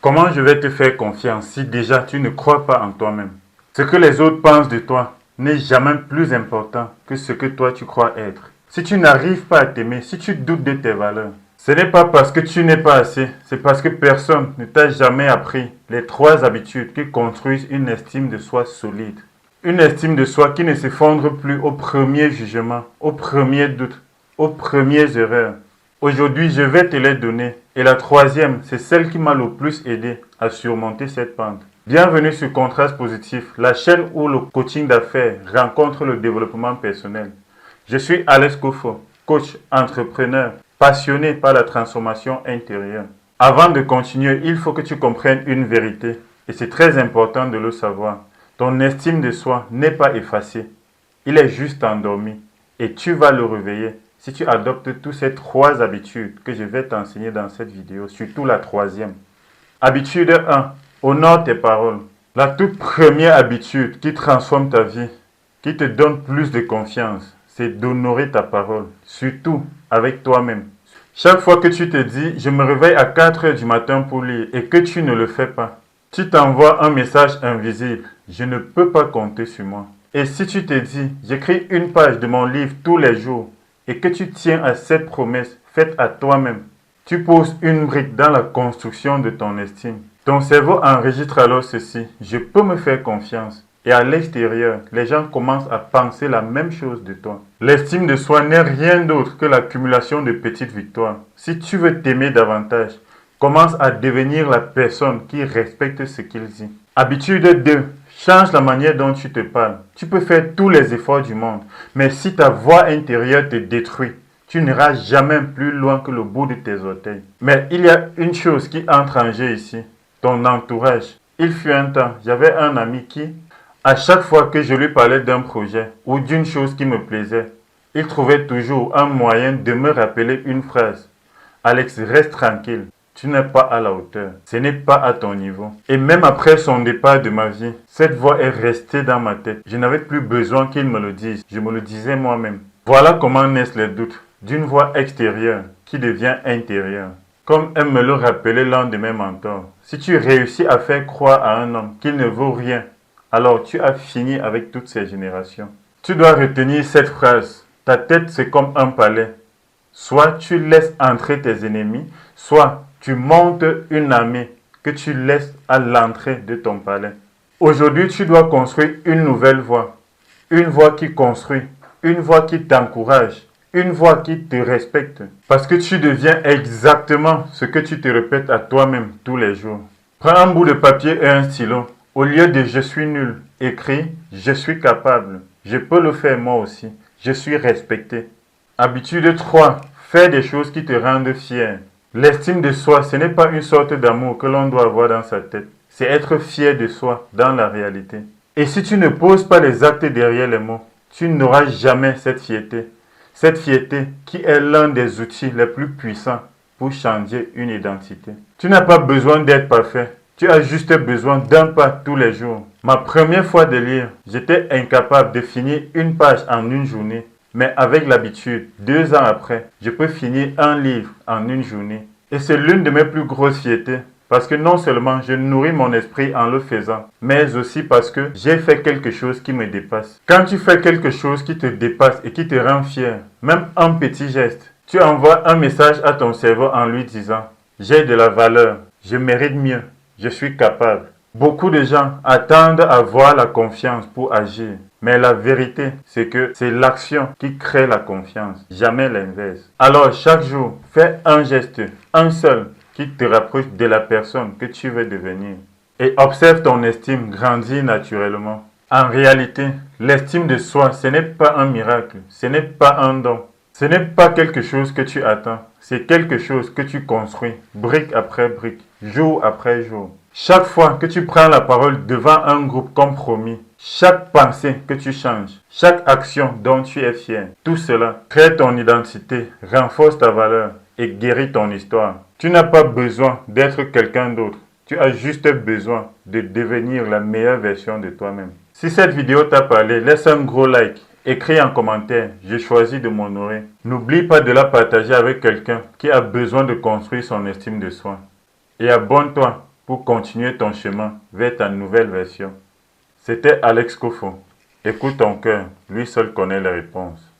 Comment je vais te faire confiance si déjà tu ne crois pas en toi-même? Ce que les autres pensent de toi n'est jamais plus important que ce que toi tu crois être. Si tu n'arrives pas à t'aimer, si tu doutes de tes valeurs, ce n'est pas parce que tu n'es pas assez, c'est parce que personne ne t'a jamais appris les 3 habitudes qui construisent une estime de soi solide. Une estime de soi qui ne s'effondre plus au premier jugement, au premier doute, aux premières erreurs. Aujourd'hui, je vais te les donner. Et la troisième, c'est celle qui m'a le plus aidé à surmonter cette pente. Bienvenue sur Contraste Positif, la chaîne où le coaching d'affaires rencontre le développement personnel. Je suis Alex Kofo, coach, entrepreneur, passionné par la transformation intérieure. Avant de continuer, il faut que tu comprennes une vérité. Et c'est très important de le savoir. Ton estime de soi n'est pas effacée. Il est juste endormi. Et tu vas le réveiller si tu adoptes toutes ces 3 habitudes que je vais t'enseigner dans cette vidéo, surtout la troisième. Habitude 1. Honore tes paroles. La toute première habitude qui transforme ta vie, qui te donne plus de confiance, c'est d'honorer ta parole, surtout avec toi-même. Chaque fois que tu te dis « je me réveille à 4 heures du matin pour lire » et que tu ne le fais pas, tu t'envoies un message invisible « je ne peux pas compter sur moi ». Et si tu te dis « j'écris une page de mon livre tous les jours » et que tu tiens à cette promesse faite à toi-même, tu poses une brique dans la construction de ton estime. Ton cerveau enregistre alors ceci, je peux me faire confiance. Et à l'extérieur, les gens commencent à penser la même chose de toi. L'estime de soi n'est rien d'autre que l'accumulation de petites victoires. Si tu veux t'aimer davantage, commence à devenir la personne qui respecte ce qu'il dit. Habitude 2. Change la manière dont tu te parles. Tu peux faire tous les efforts du monde, mais si ta voix intérieure te détruit, tu n'iras jamais plus loin que le bout de tes orteils. Mais il y a une chose qui entre en jeu ici, ton entourage. Il fut un temps, j'avais un ami qui, à chaque fois que je lui parlais d'un projet ou d'une chose qui me plaisait, il trouvait toujours un moyen de me rappeler une phrase. Alex, reste tranquille. Tu n'es pas à la hauteur. Ce n'est pas à ton niveau. Et même après son départ de ma vie, cette voix est restée dans ma tête. Je n'avais plus besoin qu'il me le dise. Je me le disais moi-même. Voilà comment naissent les doutes. D'une voix extérieure qui devient intérieure. Comme aime me le rappeler l'un de mes mentors. Si tu réussis à faire croire à un homme qu'il ne vaut rien, alors tu as fini avec toutes ces générations. Tu dois retenir cette phrase. Ta tête, c'est comme un palais. Soit tu laisses entrer tes ennemis, soit tu montes une armée que tu laisses à l'entrée de ton palais. Aujourd'hui, tu dois construire une nouvelle voie. Une voie qui construit, une voie qui t'encourage, une voie qui te respecte. Parce que tu deviens exactement ce que tu te répètes à toi-même tous les jours. Prends un bout de papier et un stylo. Au lieu de « je suis nul », écris « je suis capable ». Je peux le faire moi aussi. Je suis respecté. Habitude 3. Faire des choses qui te rendent fier. L'estime de soi, ce n'est pas une sorte d'amour que l'on doit avoir dans sa tête. C'est être fier de soi dans la réalité. Et si tu ne poses pas les actes derrière les mots, tu n'auras jamais cette fierté. Cette fierté qui est l'un des outils les plus puissants pour changer une identité. Tu n'as pas besoin d'être parfait. Tu as juste besoin d'un pas tous les jours. Ma première fois de lire, j'étais incapable de finir une page en une journée. Mais avec l'habitude, 2 ans après, je peux finir un livre en une journée. Et c'est l'une de mes plus grosses fiertés. Parce que non seulement je nourris mon esprit en le faisant, mais aussi parce que j'ai fait quelque chose qui me dépasse. Quand tu fais quelque chose qui te dépasse et qui te rend fier, même un petit geste, tu envoies un message à ton cerveau en lui disant « J'ai de la valeur, je mérite mieux, je suis capable ». Beaucoup de gens attendent à avoir la confiance pour agir. Mais la vérité, c'est que c'est l'action qui crée la confiance, jamais l'inverse. Alors chaque jour, fais un geste, un seul, qui te rapproche de la personne que tu veux devenir. Et observe ton estime grandir naturellement. En réalité, l'estime de soi, ce n'est pas un miracle, ce n'est pas un don. Ce n'est pas quelque chose que tu attends, c'est quelque chose que tu construis, brique après brique, jour après jour. Chaque fois que tu prends la parole devant un groupe comme promis, chaque pensée que tu changes, chaque action dont tu es fier, tout cela crée ton identité, renforce ta valeur et guérit ton histoire. Tu n'as pas besoin d'être quelqu'un d'autre. Tu as juste besoin de devenir la meilleure version de toi-même. Si cette vidéo t'a parlé, laisse un gros like. Écris en commentaire, j'ai choisi de m'honorer. N'oublie pas de la partager avec quelqu'un qui a besoin de construire son estime de soi. Et abonne-toi pour continuer ton chemin vers ta nouvelle version? C'était Alex Kofo. Écoute ton cœur, lui seul connaît les réponses.